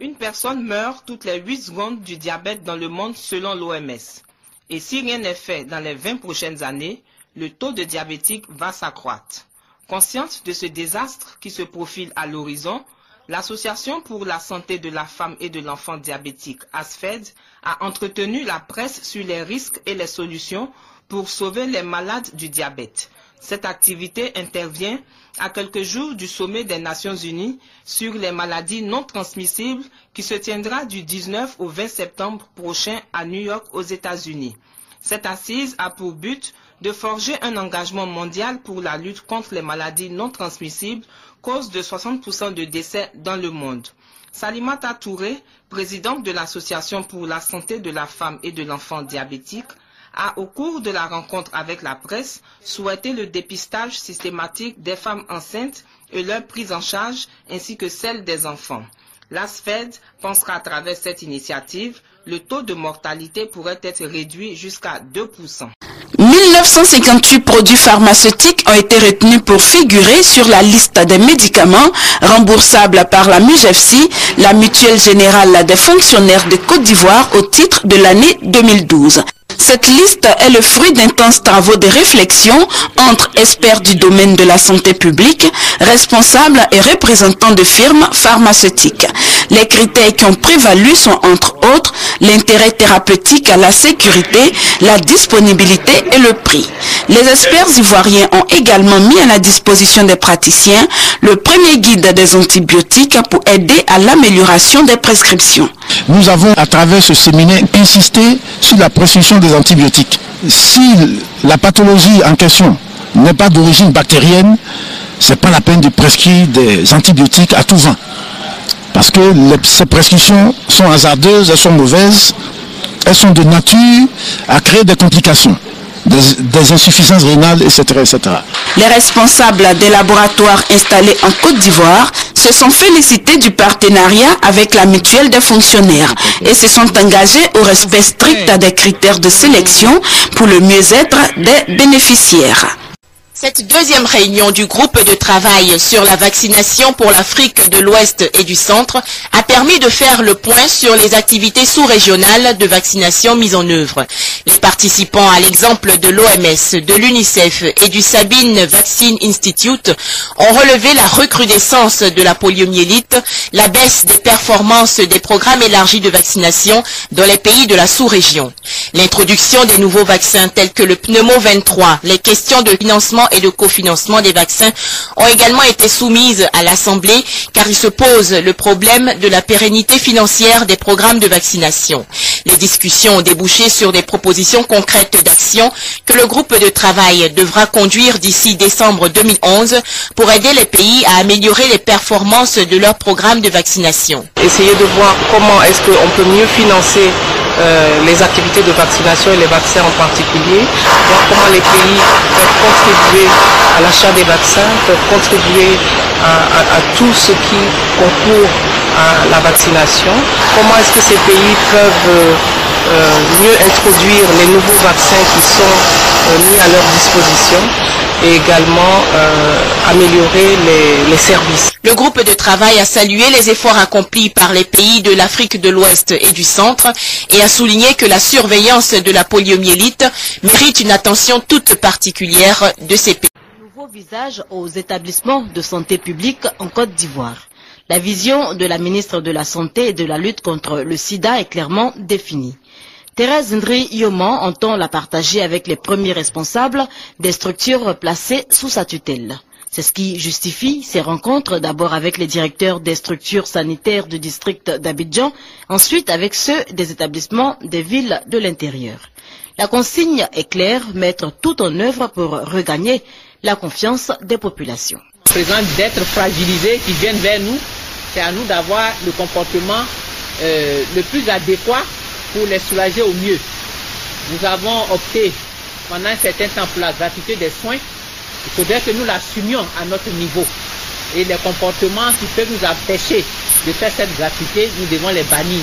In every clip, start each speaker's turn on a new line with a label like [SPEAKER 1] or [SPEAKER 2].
[SPEAKER 1] Une personne meurt toutes les 8 secondes du diabète dans le monde selon l'OMS. Et si rien n'est fait dans les 20 prochaines années, le taux de diabétiques va s'accroître. Consciente de ce désastre qui se profile à l'horizon, l'Association pour la santé de la femme et de l'enfant diabétique, ASFED, a entretenu la presse sur les risques et les solutions pour sauver les malades du diabète. Cette activité intervient à quelques jours du sommet des Nations Unies sur les maladies non transmissibles qui se tiendra du 19 au 20 septembre prochain à New York aux États-Unis. Cette assise a pour but de forger un engagement mondial pour la lutte contre les maladies non transmissibles, cause de 60% de décès dans le monde. Salimata Touré, présidente de l'Association pour la santé de la femme et de l'enfant diabétique, a, au cours de la rencontre avec la presse, souhaité le dépistage systématique des femmes enceintes et leur prise en charge, ainsi que celle des enfants. L'ASFED pensera à travers cette initiative, le taux de mortalité pourrait être réduit jusqu'à 2%.
[SPEAKER 2] 1958 produits pharmaceutiques ont été retenus pour figurer sur la liste des médicaments remboursables par la MUGEFSI, la Mutuelle Générale des Fonctionnaires de Côte d'Ivoire, au titre de l'année 2012. Cette liste est le fruit d'intenses travaux de réflexion entre experts du domaine de la santé publique, responsables et représentants de firmes pharmaceutiques. Les critères qui ont prévalu sont entre autres l'intérêt thérapeutique, la sécurité, la disponibilité et le prix. Les experts ivoiriens ont également mis à la disposition des praticiens le premier guide des antibiotiques pour aider à l'amélioration des prescriptions.
[SPEAKER 3] Nous avons, à travers ce séminaire, insisté sur la prescription des antibiotiques. Si la pathologie en question n'est pas d'origine bactérienne, ce n'est pas la peine de prescrire des antibiotiques à tout vent. Parce que ces prescriptions sont hasardeuses, elles sont mauvaises, elles sont de nature à créer des complications, des insuffisances rénales, etc., etc.
[SPEAKER 2] Les responsables des laboratoires installés en Côte d'Ivoire se sont félicités du partenariat avec la Mutuelle des fonctionnaires et se sont engagés au respect strict des critères de sélection pour le mieux-être des bénéficiaires.
[SPEAKER 4] Cette deuxième réunion du groupe de travail sur la vaccination pour l'Afrique de l'Ouest et du Centre a permis de faire le point sur les activités sous-régionales de vaccination mises en œuvre. Les participants, à l'exemple de l'OMS, de l'UNICEF et du Sabin Vaccine Institute, ont relevé la recrudescence de la poliomyélite, la baisse des performances des programmes élargis de vaccination dans les pays de la sous-région. L'introduction des nouveaux vaccins tels que le pneumo 23, les questions de financement et de cofinancement des vaccins ont également été soumises à l'Assemblée car il se pose le problème de la pérennité financière des programmes de vaccination. Les discussions ont débouché sur des propositions concrètes d'action que le groupe de travail devra conduire d'ici décembre 2011 pour aider les pays à améliorer les performances de leurs programmes de vaccination.
[SPEAKER 1] Essayer de voir comment est-ce qu'on peut mieux financer les activités de vaccination et les vaccins en particulier, voir comment les pays peuvent contribuer à l'achat des vaccins, peuvent contribuer à tout ce qui concourt à la vaccination, comment est-ce que ces pays peuvent mieux introduire les nouveaux vaccins qui sont mis à leur disposition et également améliorer les services.
[SPEAKER 4] Le groupe de travail a salué les efforts accomplis par les pays de l'Afrique de l'Ouest et du Centre et a souligné que la surveillance de la poliomyélite mérite une attention toute particulière de ces pays.
[SPEAKER 5] Nouveau visage aux établissements de santé publique en Côte d'Ivoire. La vision de la ministre de la Santé et de la lutte contre le sida est clairement définie. Thérèse Ndri-Yoman entend la partager avec les premiers responsables des structures placées sous sa tutelle. C'est ce qui justifie ces rencontres, d'abord avec les directeurs des structures sanitaires du district d'Abidjan, ensuite avec ceux des établissements des villes de l'intérieur. La consigne est claire, mettre tout en œuvre pour regagner la confiance des populations.
[SPEAKER 6] Présent d'être fragilisés, qui viennent vers nous, c'est à nous d'avoir le comportement le plus adéquat pour les soulager au mieux. Nous avons opté pendant un certain temps pour la gratuité des soins. Il faudrait que nous l'assumions à notre niveau. Et les comportements qui peuvent nous empêcher de faire cette gratuité, nous devons les bannir.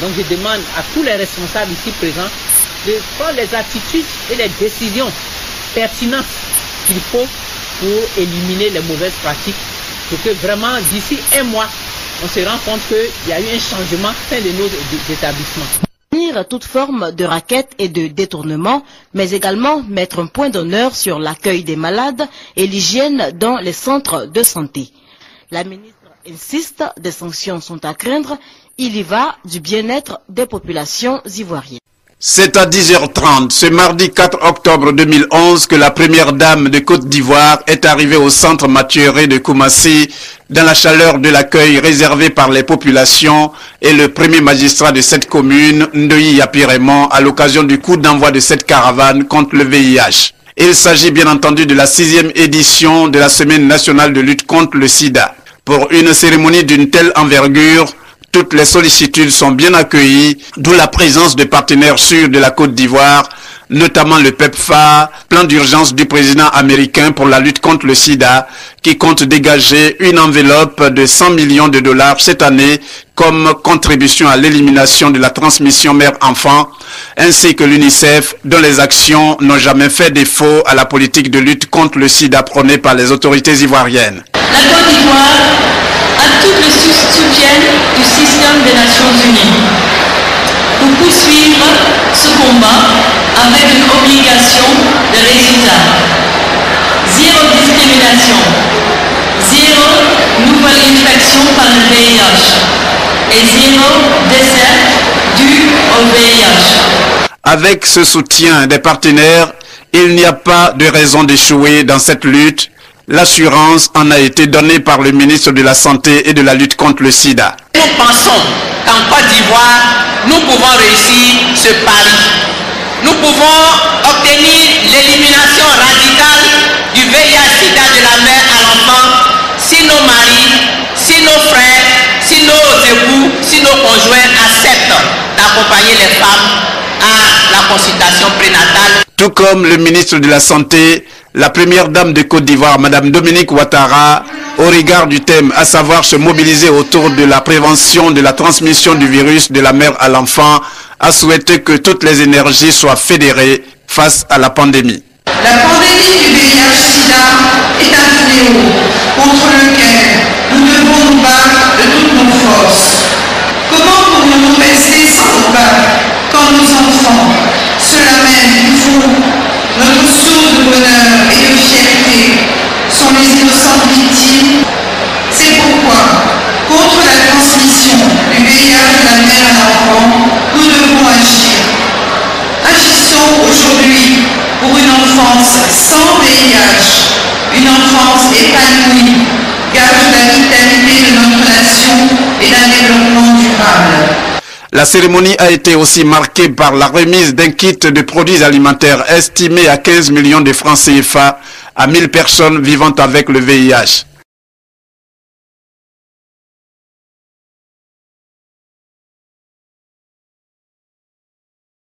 [SPEAKER 6] Donc je demande à tous les responsables ici présents de prendre les attitudes et les décisions pertinentes qu'il faut pour éliminer les mauvaises pratiques. Pour que vraiment d'ici un mois, on se rend compte qu'il y a eu un changement fin de nos établissements.
[SPEAKER 5] Toute forme de racket et de détournement, mais également mettre un point d'honneur sur l'accueil des malades et l'hygiène dans les centres de santé. La ministre insiste, des sanctions sont à craindre, il y va du bien-être des populations ivoiriennes.
[SPEAKER 7] C'est à 10h30, ce mardi 4 octobre 2011, que la première dame de Côte d'Ivoire est arrivée au centre Mathieu-Ré de Koumassi, dans la chaleur de l'accueil réservé par les populations et le premier magistrat de cette commune, Ndoyi Yapi-Raymond, à l'occasion du coup d'envoi de cette caravane contre le VIH. Il s'agit bien entendu de la 6e édition de la Semaine nationale de lutte contre le sida. Pour une cérémonie d'une telle envergure, toutes les sollicitudes sont bien accueillies, d'où la présence de partenaires sûrs de la Côte d'Ivoire, notamment le PEPFAR, plan d'urgence du président américain pour la lutte contre le sida, qui compte dégager une enveloppe de 100 millions de dollars cette année comme contribution à l'élimination de la transmission mère-enfant, ainsi que l'UNICEF, dont les actions n'ont jamais fait défaut à la politique de lutte contre le sida prônée par les autorités ivoiriennes.
[SPEAKER 8] La Côte d'Ivoire a tout le soutien du système des Nations Unies pour poursuivre ce combat avec une obligation de résultat. Zéro discrimination, zéro nouvelle infection par le VIH et zéro décès dû au VIH.
[SPEAKER 7] Avec ce soutien des partenaires, il n'y a pas de raison d'échouer dans cette lutte. L'assurance en a été donnée par le ministre de la Santé et de la lutte contre le sida.
[SPEAKER 9] Nous pensons qu'en Côte d'Ivoire, nous pouvons réussir ce pari. Nous pouvons obtenir l'élimination radicale du VIH-Sida de la mère à l'enfant si nos maris, si nos frères, si nos époux, si nos conjoints acceptent d'accompagner les femmes à la consultation prénatale.
[SPEAKER 7] Tout comme le ministre de la Santé, la première dame de Côte d'Ivoire, Madame Dominique Ouattara, au regard du thème, à savoir se mobiliser autour de la prévention de la transmission du virus de la mère à l'enfant, a souhaité que toutes les énergies soient fédérées face à la pandémie.
[SPEAKER 10] La pandémie du VIH-Sida est un fléau contre lequel nous devons nous battre de toutes nos forces. Comment pourrions-nous rester sans combat quand nos enfants, ceux-là même qui font notre source de bonheur et de fierté, sont les innocentes victimes? C'est pourquoi, contre la transmission du VIH de la mère à l'enfant, nous devons agir. Agissons aujourd'hui pour une enfance sans VIH, une enfance épanouie, gage de la vitalité de notre nation et d'un développement durable.
[SPEAKER 7] La cérémonie a été aussi marquée par la remise d'un kit de produits alimentaires estimé à 15 millions de francs CFA à 1000 personnes vivant avec le VIH.